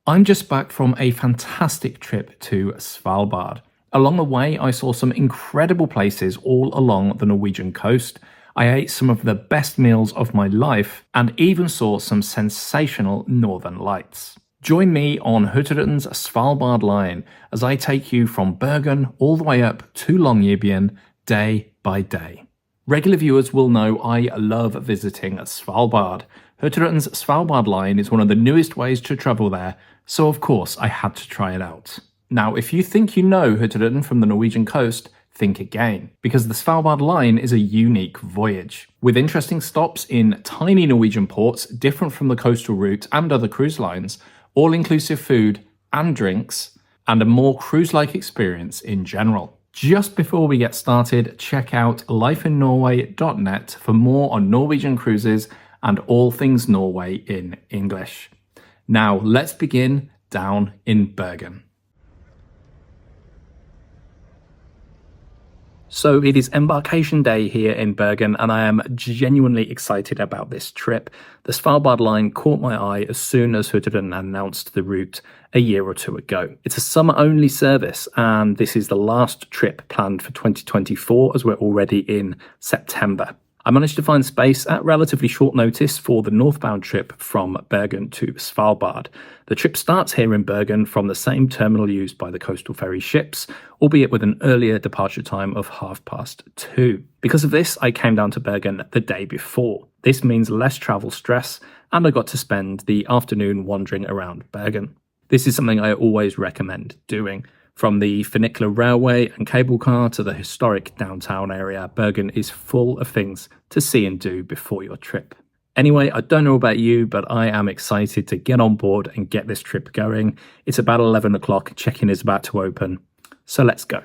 I'm just back from a fantastic trip to Svalbard. Along the way, I saw some incredible places all along the Norwegian coast. I ate some of the best meals of my life and even saw some sensational northern lights. Join me on Hurtigruten's Svalbard line as I take you from Bergen all the way up to Longyearbyen day by day. Regular viewers will know I love visiting Svalbard. Hurtigruten's Svalbard line is one of the newest ways to travel there, so of course I had to try it out. Now, if you think you know Hurtigruten from the Norwegian coast, think again, because the Svalbard line is a unique voyage. With interesting stops in tiny Norwegian ports, different from the coastal route and other cruise lines, all-inclusive food and drinks, and a more cruise-like experience in general. Just before we get started, check out lifeinnorway.net for more on Norwegian cruises and all things Norway in English. Now, let's begin down in Bergen. So it is embarkation day here in Bergen, and I am genuinely excited about this trip. The Svalbard line caught my eye as soon as Hurtigruten announced the route a year or two ago. It's a summer-only service, and this is the last trip planned for 2024 as we're already in September. I managed to find space at relatively short notice for the Northbound trip from Bergen to Svalbard. The trip starts here in Bergen from the same terminal used by the coastal ferry ships, albeit with an earlier departure time of 2:30. Because of this, I came down to Bergen the day before. This means less travel stress, and I got to spend the afternoon wandering around Bergen. This is something I always recommend doing. From the funicular railway and cable car to the historic downtown area, Bergen is full of things to see and do before your trip. Anyway, I don't know about you, but I am excited to get on board and get this trip going. It's about 11 o'clock, check-in is about to open, so let's go.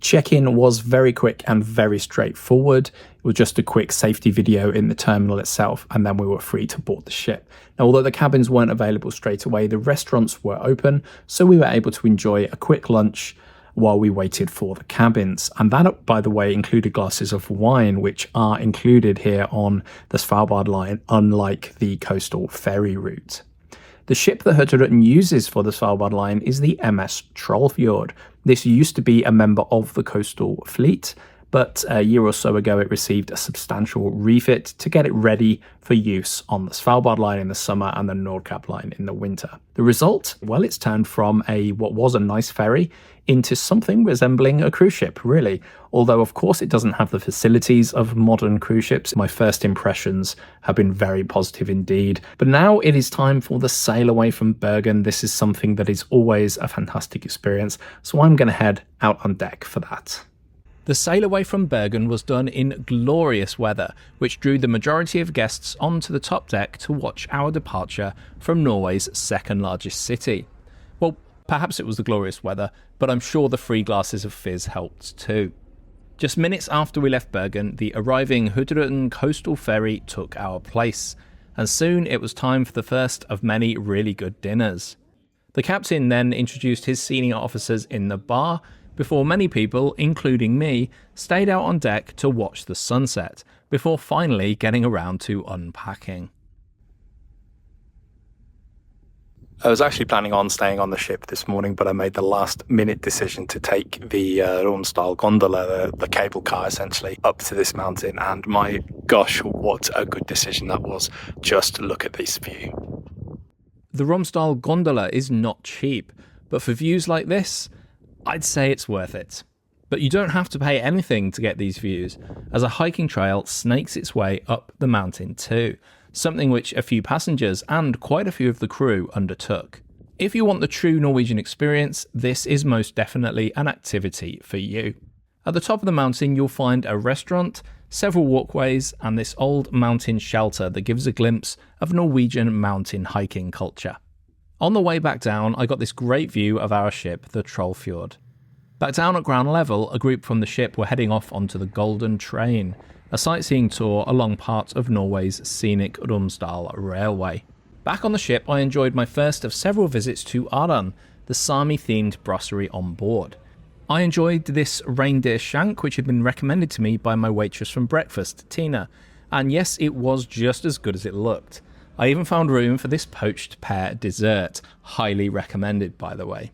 Check-in was very quick and very straightforward. It was just a quick safety video in the terminal itself, and then we were free to board the ship. Now, although the cabins weren't available straight away, the restaurants were open, so we were able to enjoy a quick lunch while we waited for the cabins. And that, by the way, included glasses of wine, which are included here on the Svalbard line, unlike the coastal ferry route. The ship that Hurtigruten uses for the Svalbard line is the MS Trollfjord. This used to be a member of the coastal fleet, but a year or so ago it received a substantial refit to get it ready for use on the Svalbard line in the summer and the Nordkapp line in the winter. The result? Well, it's turned from what was a nice ferry into something resembling a cruise ship, really. Although, of course, it doesn't have the facilities of modern cruise ships. My first impressions have been very positive indeed. But now it is time for the sail away from Bergen. This is something that is always a fantastic experience, so I'm going to head out on deck for that. The sail away from Bergen was done in glorious weather, which drew the majority of guests onto the top deck to watch our departure from Norway's second largest city. Well, perhaps it was the glorious weather, but I'm sure the free glasses of fizz helped too. Just minutes after we left Bergen, the arriving Hurtigruten coastal ferry took our place, and soon it was time for the first of many really good dinners. The captain then introduced his senior officers in the bar, before many people, including me, stayed out on deck to watch the sunset, before finally getting around to unpacking. I was actually planning on staying on the ship this morning, but I made the last-minute decision to take the Romsdal gondola, the cable car essentially, up to this mountain, and my gosh, what a good decision that was. Just look at this view. The Romsdal gondola is not cheap, but for views like this, I'd say it's worth it. But you don't have to pay anything to get these views, as a hiking trail snakes its way up the mountain too, something which a few passengers and quite a few of the crew undertook. If you want the true Norwegian experience, this is most definitely an activity for you. At the top of the mountain you'll find a restaurant, several walkways, and this old mountain shelter that gives a glimpse of Norwegian mountain hiking culture. On the way back down, I got this great view of our ship, the Trollfjord. Back down at ground level, a group from the ship were heading off onto the Golden Train, a sightseeing tour along part of Norway's scenic Romsdal Railway. Back on the ship, I enjoyed my first of several visits to Aran, the Sami-themed brasserie on board. I enjoyed this reindeer shank, which had been recommended to me by my waitress from breakfast, Tina, and yes, it was just as good as it looked. I even found room for this poached pear dessert, highly recommended by the way.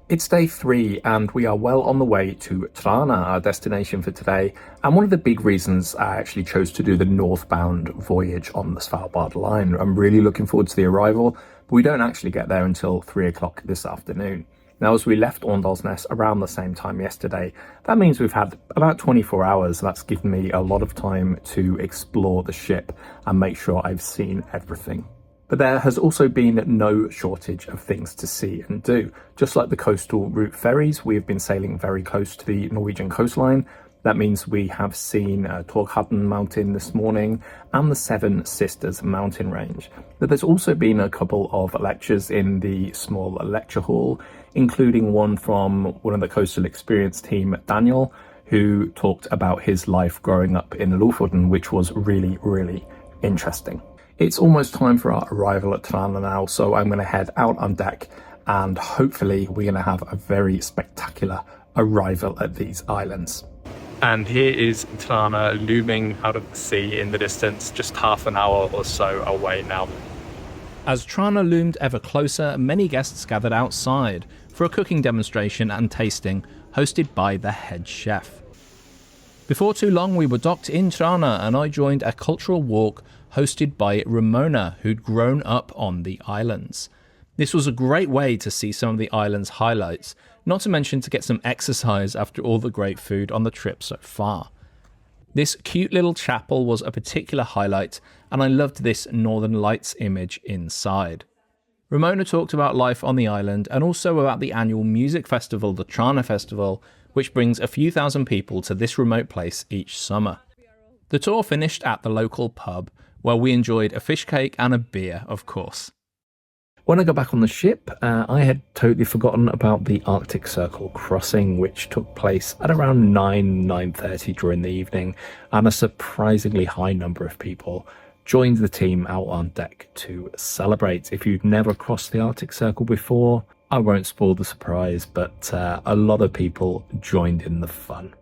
It's day 3 and we are well on the way to Trana, our destination for today, and one of the big reasons I actually chose to do the northbound voyage on the Svalbard line. I'm really looking forward to the arrival, but we don't actually get there until 3 o'clock this afternoon. Now, as we left Åndalsnes around the same time yesterday, that means we've had about 24 hours. That's given me a lot of time to explore the ship and make sure I've seen everything. But there has also been no shortage of things to see and do. Just like the coastal route ferries, we have been sailing very close to the Norwegian coastline. That means we have seen Hurtigruten mountain this morning and the Seven Sisters mountain range. But there's also been a couple of lectures in the small lecture hall, including one from one of the coastal experience team, Daniel, who talked about his life growing up in Lofoten, which was really, really interesting. It's almost time for our arrival at Trana now, so I'm going to head out on deck and hopefully we're going to have a very spectacular arrival at these islands. And here is Trana looming out of the sea in the distance, just half an hour or so away now. As Trana loomed ever closer, many guests gathered outside for a cooking demonstration and tasting hosted by the head chef. Before too long we were docked in Trana and I joined a cultural walk hosted by Ramona, who'd grown up on the islands. This was a great way to see some of the island's highlights, not to mention to get some exercise after all the great food on the trip so far. This cute little chapel was a particular highlight, and I loved this Northern Lights image inside. Ramona talked about life on the island and also about the annual music festival, the Trana Festival, which brings a few thousand people to this remote place each summer. The tour finished at the local pub, where we enjoyed a fish cake and a beer, of course. When I got back on the ship, I had totally forgotten about the Arctic Circle crossing, which took place at around 9:30 during the evening, and a surprisingly high number of people joined the team out on deck to celebrate. If you've never crossed the Arctic Circle before, I won't spoil the surprise, but a lot of people joined in the fun.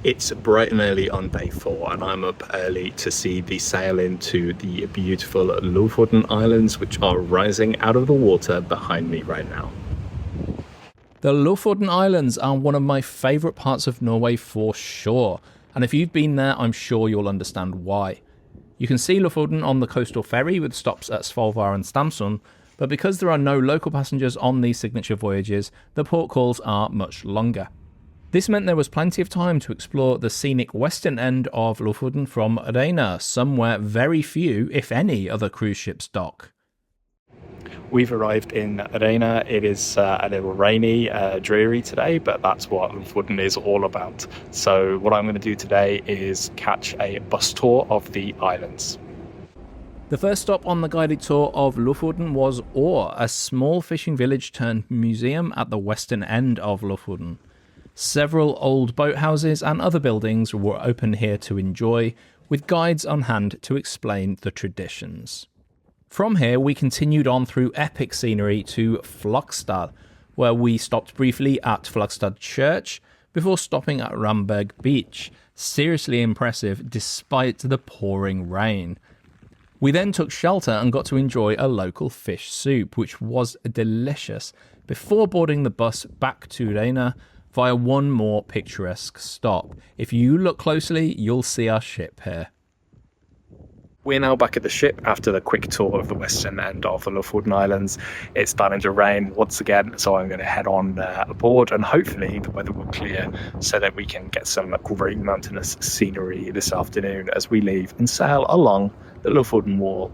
It's bright and early on day 4 and I'm up early to see the sail into the beautiful Lofoten Islands, which are rising out of the water behind me right now. The Lofoten Islands are one of my favourite parts of Norway for sure, and if you've been there I'm sure you'll understand why. You can see Lofoten on the coastal ferry with stops at Svalbard and Stamsund, but because there are no local passengers on these signature voyages, the port calls are much longer. This meant there was plenty of time to explore the scenic western end of Lofoten from Reina, somewhere very few, if any, other cruise ships dock. We've arrived in Reina. It is a little rainy, dreary today, but that's what Lofoten is all about. So what I'm going to do today is catch a bus tour of the islands. The first stop on the guided tour of Lofoten was År, a small fishing village turned museum at the western end of Lofoten. Several old boathouses and other buildings were open here to enjoy, with guides on hand to explain the traditions. From here we continued on through epic scenery to Flakstad, where we stopped briefly at Flakstad Church before stopping at Ramberg Beach, seriously impressive despite the pouring rain. We then took shelter and got to enjoy a local fish soup, which was delicious, before boarding the bus back to Reina via one more picturesque stop. If you look closely, you'll see our ship here. We're now back at the ship after the quick tour of the western end of the Lofoten Islands. It's starting to rain once again, so I'm going to head on aboard and hopefully the weather will clear so that we can get some great mountainous scenery this afternoon as we leave and sail along the Lofoten Wall.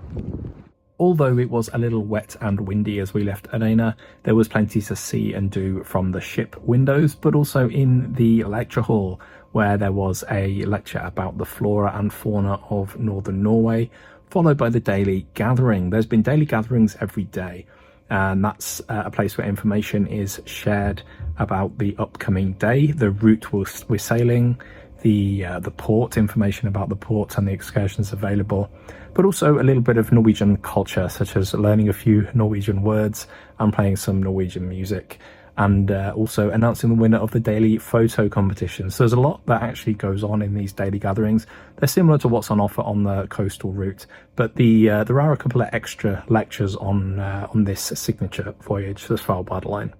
Although it was a little wet and windy as we left Reina, there was plenty to see and do from the ship windows, but also in the lecture hall, where there was a lecture about the flora and fauna of northern Norway, followed by the daily gathering. There's been daily gatherings every day, and that's a place where information is shared about the upcoming day, the route we're sailing, the port, information about the ports and the excursions available, but also a little bit of Norwegian culture, such as learning a few Norwegian words and playing some Norwegian music. and also announcing the winner of the daily photo competition. So there's a lot that actually goes on in these daily gatherings. They're similar to what's on offer on the coastal route, but there are a couple of extra lectures on this signature voyage, the Svalbard line.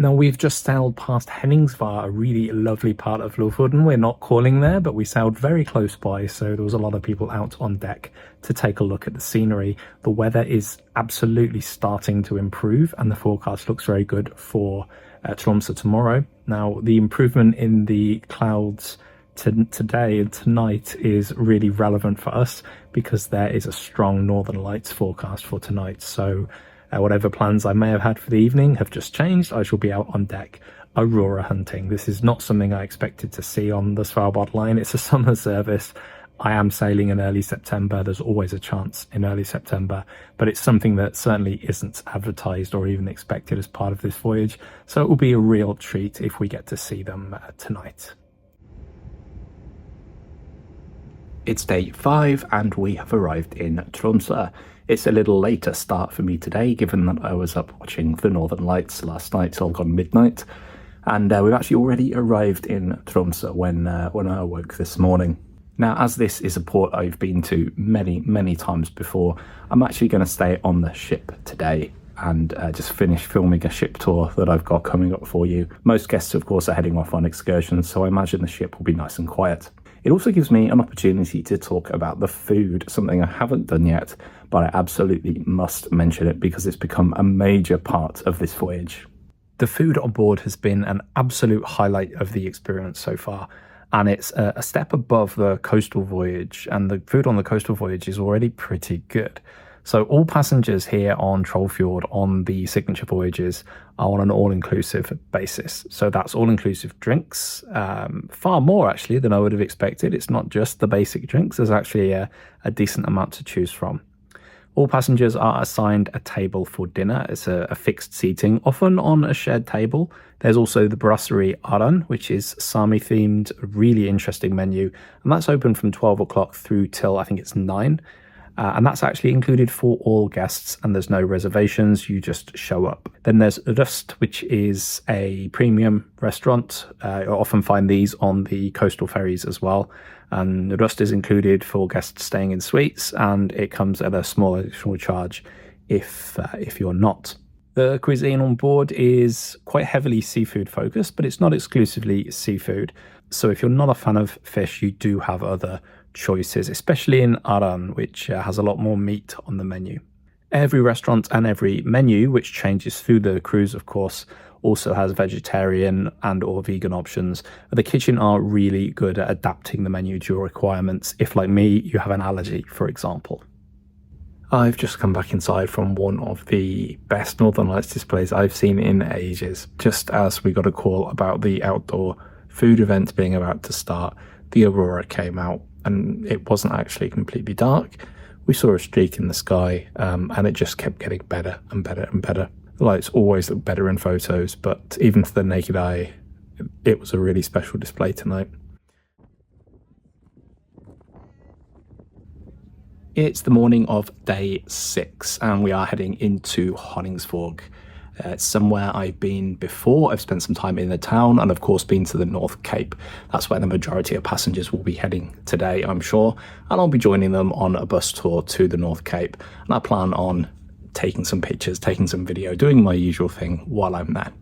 Now, we've just sailed past Henningsvær, a really lovely part of Lofoten. We're not calling there, but we sailed very close by, so there was a lot of people out on deck to take a look at the scenery. The weather is absolutely starting to improve, and the forecast looks very good for Tromsø tomorrow. Now, the improvement in the clouds today and tonight is really relevant for us because there is a strong Northern Lights forecast for tonight. So whatever plans I may have had for the evening have just changed. I shall be out on deck aurora hunting. This is not something I expected to see on the Svalbard line. It's a summer service. I am sailing in early September. There's always a chance in early September, but it's something that certainly isn't advertised or even expected as part of this voyage. So it will be a real treat if we get to see them tonight. It's day 5 and we have arrived in Tromsø. It's a little later start for me today, given that I was up watching the Northern Lights last night till gone midnight. And we've actually already arrived in Tromsø when I awoke this morning. Now, as this is a port I've been to many times before, I'm actually going to stay on the ship today and just finish filming a ship tour that I've got coming up for you. Most guests, of course, are heading off on excursions, so I imagine the ship will be nice and quiet. It also gives me an opportunity to talk about the food, something I haven't done yet, but I absolutely must mention it because it's become a major part of this voyage. The food on board has been an absolute highlight of the experience so far, and it's a step above the coastal voyage, and the food on the coastal voyage is already pretty good. So all passengers here on Trollfjord on the signature voyages are on an all-inclusive basis. So that's all-inclusive drinks, far more actually than I would have expected. It's not just the basic drinks, there's actually a decent amount to choose from. All passengers are assigned a table for dinner. It's a fixed seating, often on a shared table. There's also the brasserie Aran, which is Sami-themed, really interesting menu. And that's open from 12 o'clock through till I think it's 9. And that's actually included for all guests, and there's no reservations, you just show up. Then there's Rust, which is a premium restaurant. You often find these on the coastal ferries as well. And Rust is included for guests staying in suites, and it comes at a small additional charge if you're not. The cuisine on board is quite heavily seafood focused, but it's not exclusively seafood. So if you're not a fan of fish, you do have other choices, especially in Aran, which has a lot more meat on the menu. Every restaurant and every menu, which changes through the cruise, of course, also has vegetarian and or vegan options. The kitchen are really good at adapting the menu to your requirements if, like me, you have an allergy, for example. I've just come back inside from one of the best Northern Lights displays I've seen in ages. Just as we got a call about the outdoor food event being about to start, the aurora came out, and it wasn't actually completely dark. We saw a streak in the sky, and it just kept getting better and better and better. The lights always look better in photos, but even to the naked eye, it was a really special display tonight. It's the morning of day 6, and we are heading into Honningsvåg. It's somewhere I've been before. I've spent some time in the town and of course been to the North Cape. That's where the majority of passengers will be heading today, I'm sure. And I'll be joining them on a bus tour to the North Cape. And I plan on taking some pictures, taking some video, doing my usual thing while I'm there.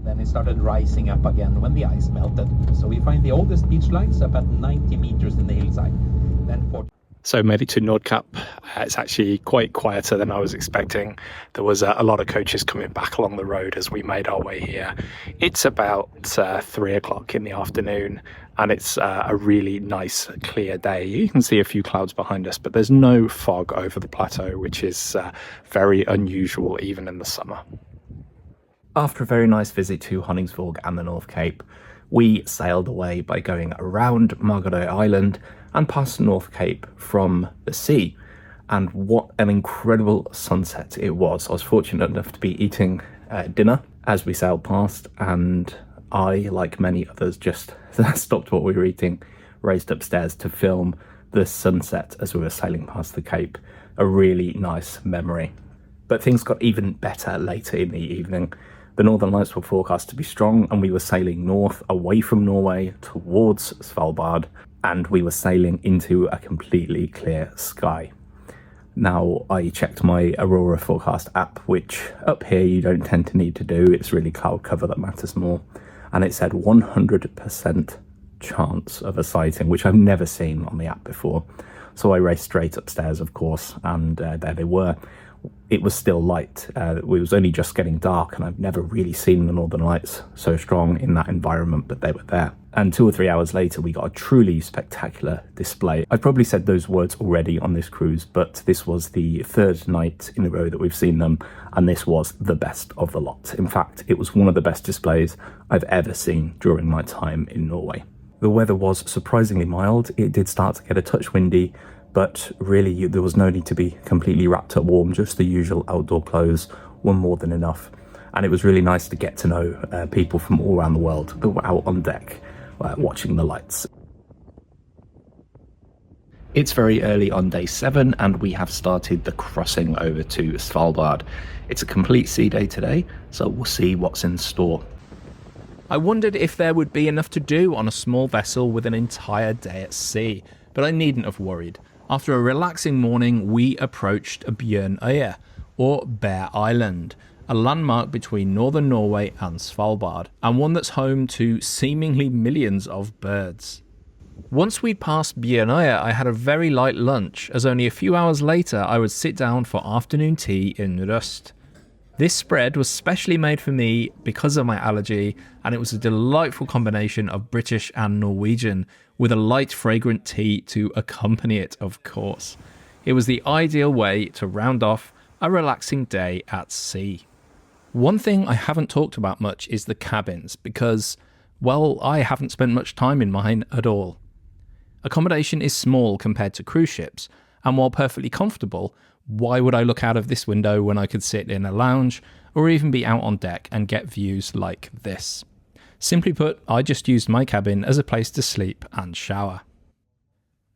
Then it started rising up again when the ice melted. So we find the oldest beach lines up at 90 meters in the hillside. Then 40. So made it to Nordkapp. It's actually quite quieter than I was expecting. There was a lot of coaches coming back along the road as we made our way here. It's about 3 o'clock in the afternoon, and it's a really nice clear day. You can see a few clouds behind us, but there's no fog over the plateau, which is very unusual even in the summer. After a very nice visit to Honningsvåg and the North Cape, we sailed away by going around Margarøy Island and past North Cape from the sea. And what an incredible sunset it was. I was fortunate enough to be eating dinner as we sailed past, and I, like many others, just stopped what we were eating, raced upstairs to film the sunset as we were sailing past the Cape. A really nice memory. But things got even better later in the evening. The northern lights were forecast to be strong, and we were sailing north away from Norway towards Svalbard, and we were sailing into a completely clear sky. Now, I checked my Aurora forecast app, which up here you don't tend to need to do. It's really cloud cover that matters more. And it said 100% chance of a sighting, which I've never seen on the app before. So I raced straight upstairs, of course, and there they were. It was still light. It was only just getting dark, and I've never really seen the Northern Lights so strong in that environment, but they were there. And 2 or 3 hours later, we got a truly spectacular display. I've probably said those words already on this cruise, but this was the 3rd night in a row that we've seen them, and this was the best of the lot. In fact, it was one of the best displays I've ever seen during my time in Norway. The weather was surprisingly mild. It did start to get a touch windy, but really there was no need to be completely wrapped up warm. Just the usual outdoor clothes were more than enough. And it was really nice to get to know people from all around the world that were out on deck watching the lights. It's very early on day 7, and we have started the crossing over to Svalbard. It's a complete sea day today, so we'll see what's in store. I wondered if there would be enough to do on a small vessel with an entire day at sea, but I needn't have worried. After a relaxing morning, we approached Bjørnøya, or Bear Island, a landmark between northern Norway and Svalbard, and one that's home to seemingly millions of birds. Once we'd passed Bjørnøya, I had a very light lunch, as only a few hours later I would sit down for afternoon tea in Røst. This spread was specially made for me because of my allergy, and it was a delightful combination of British and Norwegian, with a light fragrant tea to accompany it, of course. It was the ideal way to round off a relaxing day at sea. One thing I haven't talked about much is the cabins, because, well, I haven't spent much time in mine at all. Accommodation is small compared to cruise ships, and while perfectly comfortable, why would I look out of this window when I could sit in a lounge or even be out on deck and get views like this? Simply put, I just used my cabin as a place to sleep and shower.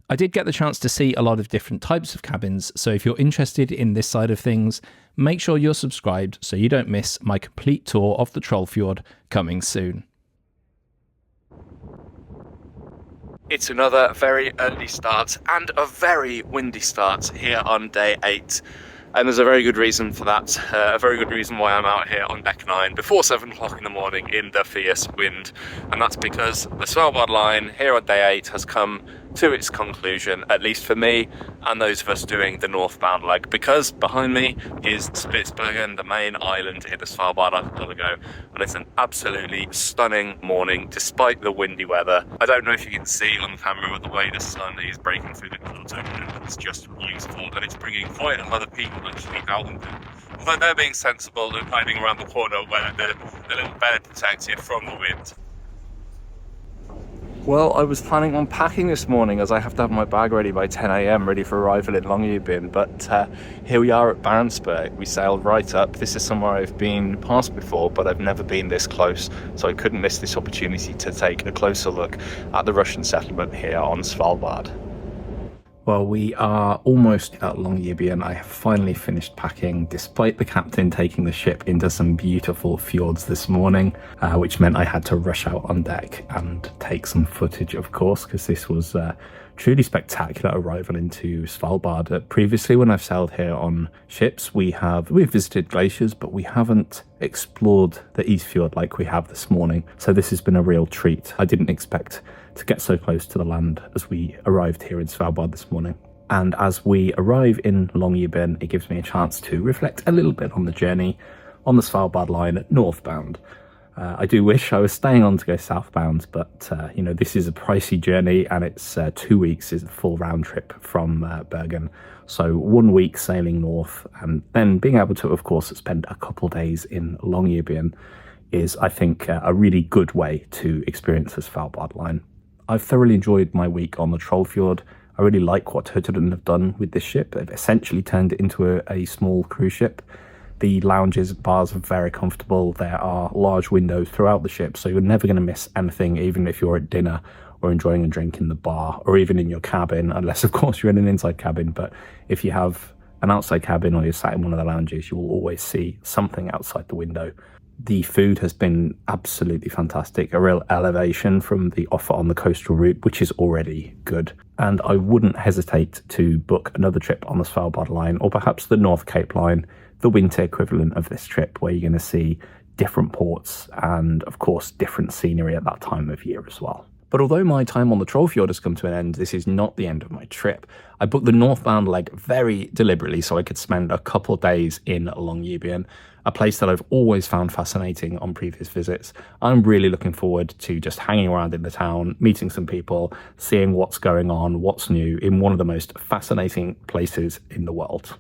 I did get the chance to see a lot of different types of cabins, so if you're interested in this side of things, make sure you're subscribed so you don't miss my complete tour of the Trollfjord coming soon. It's another very early start and a very windy start here on day 8. And there's a very good reason for that, a very good reason why I'm out here on deck 9 before 7 o'clock in the morning in the fierce wind. And that's because the Svalbard line here on day 8 has come to its conclusion, at least for me and those of us doing the northbound leg, because behind me is Spitsbergen, the main island in the Svalbard archipelago, and it's an absolutely stunning morning despite the windy weather. I don't know if you can see on the camera, but the way the sun is breaking through the clouds over it, it's just beautiful, and it's bringing quite a lot of people actually out into it. Although they're being sensible and hiding around the corner where they're a little better protected from the wind. Well, I was planning on packing this morning as I have to have my bag ready by 10 AM ready for arrival in Longyearbyen, but here we are at Barentsburg. We sailed right up. This is somewhere I've been past before, but I've never been this close, so I couldn't miss this opportunity to take a closer look at the Russian settlement here on Svalbard. Well, we are almost at Longyearbyen. I have finally finished packing, despite the captain taking the ship into some beautiful fjords this morning, which meant I had to rush out on deck and take some footage, of course, because this was truly spectacular arrival into Svalbard. Previously, when I've sailed here on ships, we've visited glaciers, but we haven't explored the East Fjord like we have this morning. So this has been a real treat. I didn't expect to get so close to the land as we arrived here in Svalbard this morning. And as we arrive in Longyearbyen, it gives me a chance to reflect a little bit on the journey on the Svalbard line at Northbound. I do wish I was staying on to go southbound, but this is a pricey journey, and it's 2 weeks is the full round trip from Bergen. So 1 week sailing north, and then being able to, of course, spend a couple days in Longyearbyen is, I think, a really good way to experience the Svalbard line. I've thoroughly enjoyed my week on the Trollfjord. I really like what Hurtigruten have done with this ship. They've essentially turned it into a small cruise ship. The lounges, bars are very comfortable. There are large windows throughout the ship, so you're never going to miss anything, even if you're at dinner or enjoying a drink in the bar, or even in your cabin, unless, of course, you're in an inside cabin. But if you have an outside cabin or you're sat in one of the lounges, you will always see something outside the window. The food has been absolutely fantastic, a real elevation from the offer on the coastal route, which is already good. And I wouldn't hesitate to book another trip on the Svalbard line, or perhaps the North Cape line, the winter equivalent of this trip, where you're going to see different ports and, of course, different scenery at that time of year as well. But although my time on the Trollfjord has come to an end, this is not the end of my trip. I booked the northbound leg very deliberately so I could spend a couple days in Longyearbyen, a place that I've always found fascinating on previous visits. I'm really looking forward to just hanging around in the town, meeting some people, seeing what's going on, what's new in one of the most fascinating places in the world.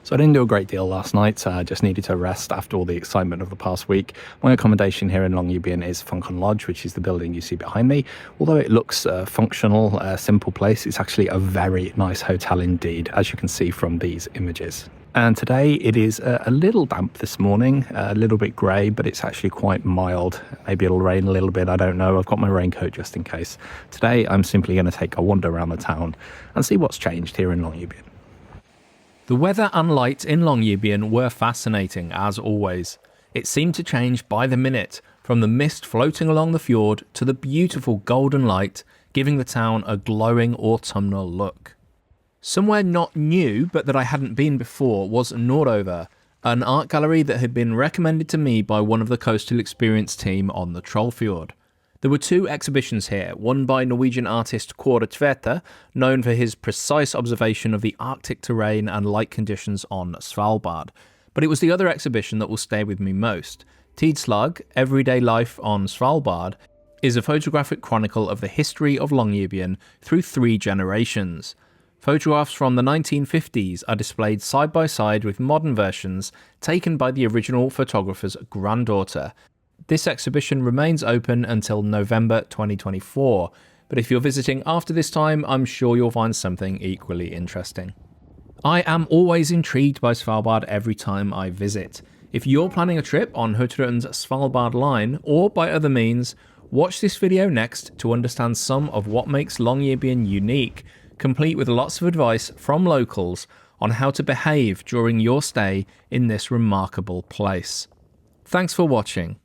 So I didn't do a great deal last night. I just needed to rest after all the excitement of the past week. My accommodation here in Longyearbyen is Funkon Lodge, which is the building you see behind me. Although it looks functional, a simple place, it's actually a very nice hotel indeed, as you can see from these images. And today it is a little damp this morning, a little bit grey, but it's actually quite mild. Maybe it'll rain a little bit, I don't know. I've got my raincoat just in case. Today I'm simply going to take a wander around the town and see what's changed here in Longyearbyen. The weather and light in Longyearbyen were fascinating, as always. It seemed to change by the minute, from the mist floating along the fjord to the beautiful golden light, giving the town a glowing autumnal look. Somewhere not new, but that I hadn't been before, was Norway, an art gallery that had been recommended to me by one of the Coastal Experience team on the Trollfjord. There were two exhibitions here, one by Norwegian artist Kåre Tveter, known for his precise observation of the Arctic terrain and light conditions on Svalbard. But it was the other exhibition that will stay with me most. Tidslag, Everyday Life on Svalbard, is a photographic chronicle of the history of Longyearbyen through 3 generations. Photographs from the 1950s are displayed side by side with modern versions taken by the original photographer's granddaughter. This exhibition remains open until November 2024, but if you're visiting after this time, I'm sure you'll find something equally interesting. I am always intrigued by Svalbard every time I visit. If you're planning a trip on Hurtigruten's Svalbard line, or by other means, watch this video next to understand some of what makes Longyearbyen unique, complete with lots of advice from locals on how to behave during your stay in this remarkable place. Thanks for watching.